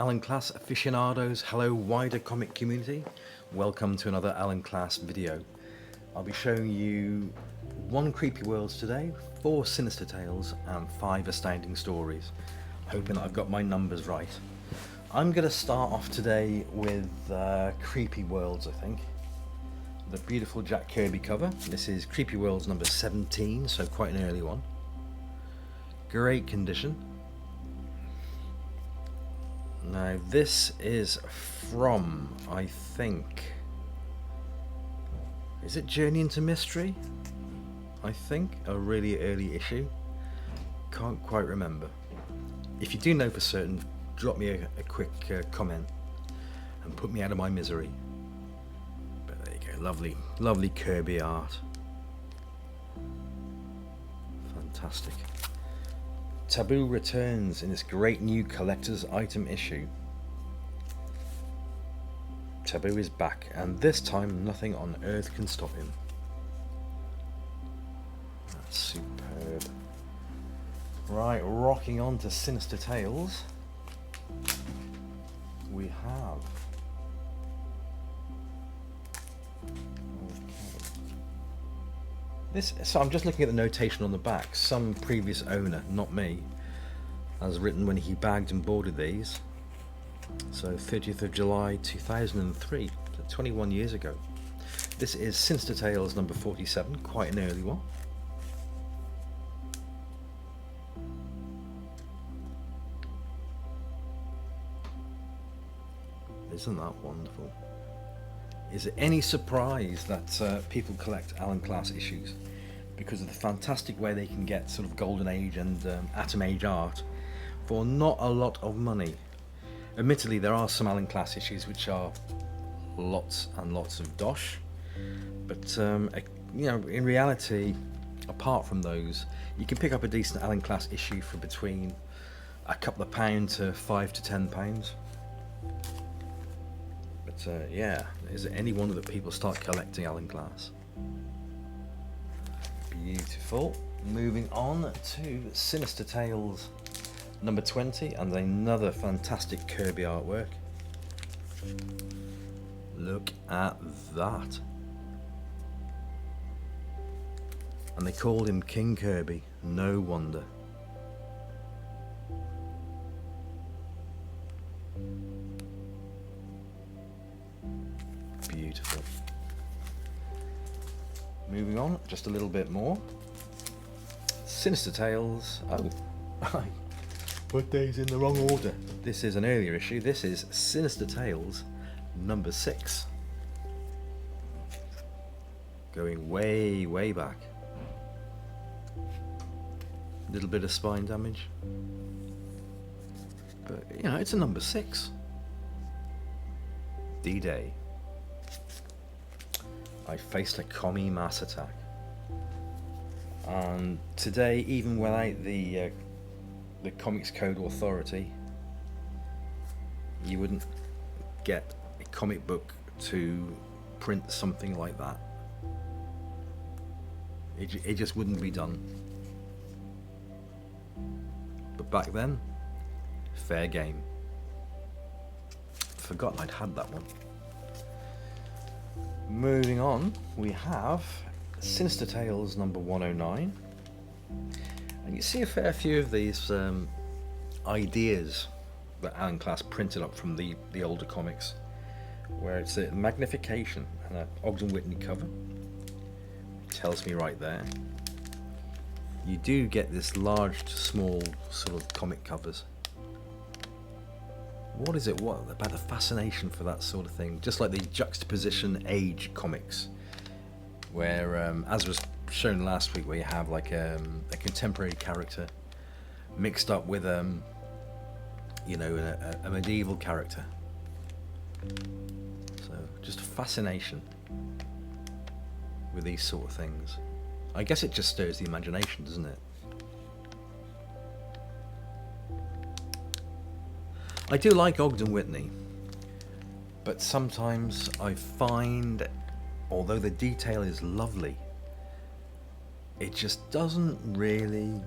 Alan Class aficionados, hello wider comic community. Welcome to another Alan Class video. I'll be showing you 1 Creepy Worlds today, 4 Sinister Tales and 5 Astounding Stories. Hoping that I've got my numbers right. I'm going to start off today with Creepy Worlds, I think. The beautiful Jack Kirby cover. This is Creepy Worlds number 17, so quite an early one. Great condition. Now this is from, I think, is it Journey into Mystery? I think, a really early issue. Can't quite remember. If you do know for certain, drop me a quick comment and put me out of my misery. But there you go, lovely, lovely Kirby art. Fantastic. Taboo returns in this great new collector's item issue. Taboo is back, and this time nothing on earth can stop him. That's superb. Right, rocking on to Sinister Tales. We have... So I'm just looking at the notation on the back. Some previous owner, not me, has written when he bagged and boarded these. So 30th of July 2003, so 21 years ago. This is Sinister Tales number 47, quite an early one. Isn't that wonderful? Is it any surprise that people collect Alan Class issues because of the fantastic way they can get sort of Golden Age and Atom Age art for not a lot of money? Admittedly, there are some Alan Class issues which are lots and lots of dosh, but you know, in reality, apart from those, you can pick up a decent Alan Class issue for between a couple of pounds to £5 to £10. Yeah, is it any wonder that people start collecting Alan Class? Beautiful. Moving on to Sinister Tales number 20, and another fantastic Kirby artwork. Look at that. And they called him King Kirby, no wonder. Beautiful. Moving on, just a little bit more. Sinister Tales. Oh, I put these in the wrong order. This is an earlier issue. This is Sinister Tales number 6. Going way, way back. Little bit of spine damage. But, you know, it's a number 6. D-Day. I faced a commie mass attack, and today, even without the Comics Code Authority, you wouldn't get a comic book to print something like that. It just wouldn't be done. But back then, fair game. Forgotten I'd had that one. Moving on, we have Sinister Tales number 109, and you see a fair few of these ideas that Alan Class printed up from the older comics, where it's a magnification and an Ogden Whitney cover. Tells me right there. You do get this large to small sort of comic covers. What is it? What about the fascination for that sort of thing? Just like the juxtaposition age comics, where, as was shown last week, where you have like a contemporary character mixed up with, you know, a medieval character. So just a fascination with these sort of things. I guess it just stirs the imagination, doesn't it? I do like Ogden Whitney, but sometimes I find, although the detail is lovely, it just doesn't really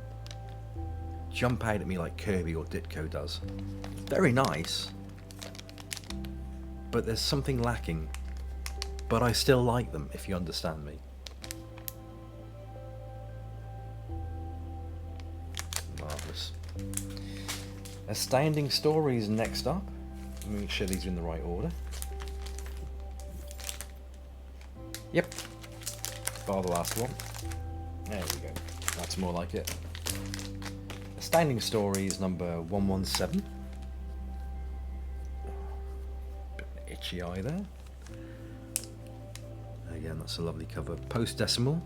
jump out at me like Kirby or Ditko does. Very nice, but there's something lacking. But I still like them, if you understand me. Marvellous. Astounding Stories next up. Let me make sure these are in the right order. Yep. Bar the last one. There we go. That's more like it. Astounding Stories number 117. Bit of an itchy eye there. Again, that's a lovely cover. Post decimal.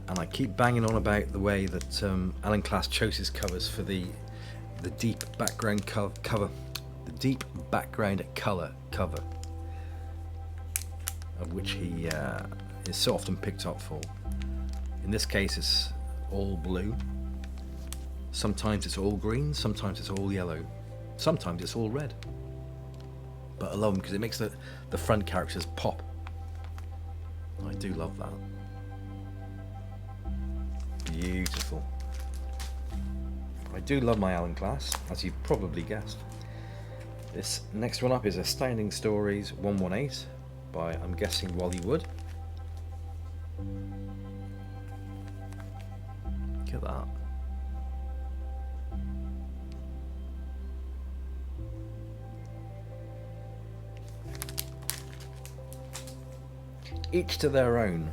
And I keep banging on about the way that Alan Class chose his covers for the deep background cover, the deep background colour cover, of which he is so often picked up for. In this case, it's all blue. Sometimes it's all green. Sometimes it's all yellow. Sometimes it's all red. But I love them because it makes the front characters pop. I do love that. Beautiful. I do love my Alan Class, as you've probably guessed. This next one up is Astounding Stories 118 by, I'm guessing, Wally Wood. Look at that. Each to their own.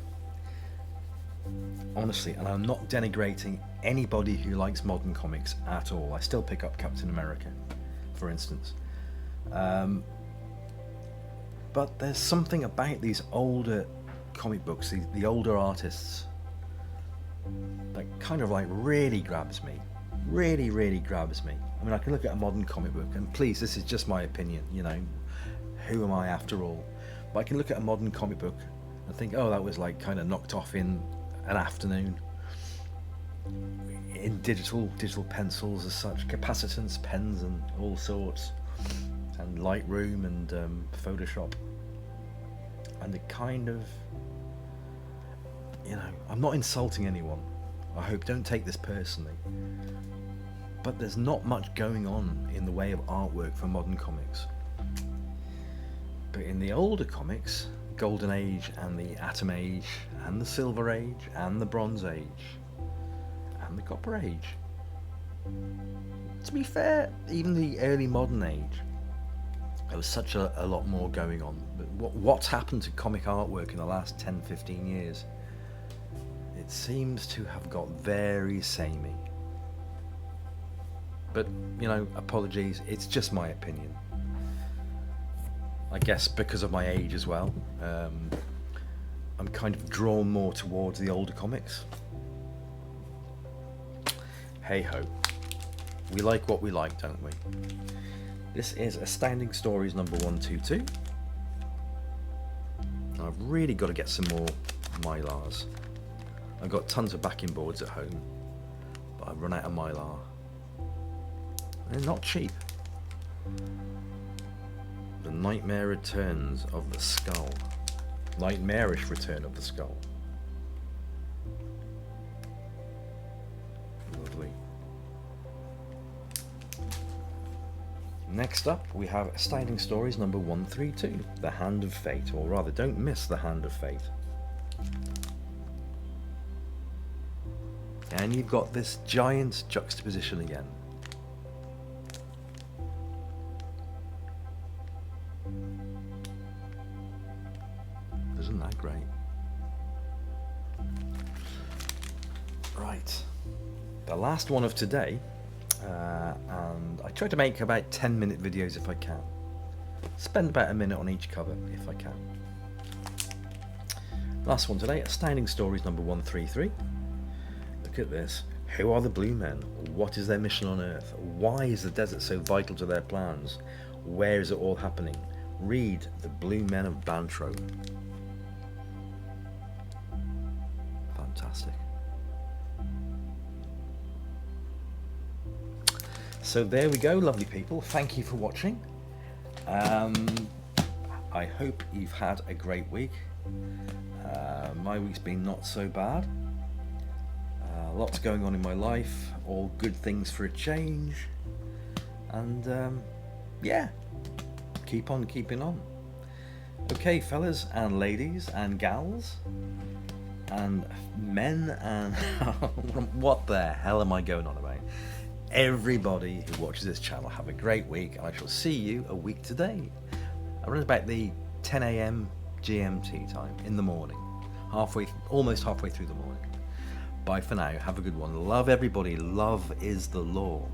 Honestly, and I'm not denigrating anybody who likes modern comics at all. I still pick up Captain America, for instance. But there's something about these older comic books, the older artists, that kind of like really grabs me. Really, really grabs me. I mean, I can look at a modern comic book, and please, this is just my opinion, you know, who am I after all? But I can look at a modern comic book and think, oh, that was like kind of knocked off in an afternoon in digital pencils as such, capacitance pens and all sorts, and Lightroom and Photoshop, and it kind of, you know, I'm not insulting anyone, I hope, don't take this personally, but there's not much going on in the way of artwork for modern comics. But in the older comics, Golden Age and the Atom Age and the Silver Age and the Bronze Age and the Copper Age, to be fair, even the early modern age, there was such a lot more going on. But what's happened to comic artwork in the last 10-15 years? It seems to have got very samey. But, you know, apologies, it's just my opinion. I guess because of my age as well, I'm kind of drawn more towards the older comics. Hey ho, we like what we like, don't we? This is Astounding Stories number 122. I've really got to get some more Mylars. I've got tons of backing boards at home, but I've run out of Mylar. They're not cheap. The Nightmare Returns of the Skull. Nightmarish Return of the Skull. Lovely. Next up, we have Astounding Stories number 132, The Hand of Fate, or rather, don't miss The Hand of Fate. And you've got this giant juxtaposition again. Isn't that great? Right, the last one of today, and I try to make about 10-minute videos if I can. Spend about a minute on each cover if I can. Last one today, Astounding Stories number 133. Look at this. Who are the Blue Men? What is their mission on Earth? Why is the desert so vital to their plans? Where is it all happening? Read The Blue Men of Bantro. Fantastic. So there we go, lovely people. Thank you for watching. I hope you've had a great week. My week's been not so bad. Lots going on in my life, all good things for a change, and yeah, keep on keeping on. Okay, fellas and ladies and gals and men and what the hell am I going on about? Everybody who watches this channel, have a great week, and I shall see you a week today, around about the 10 a.m. GMT time in the morning, almost halfway through the morning. Bye for now. Have a good one. Love everybody. Love is the law.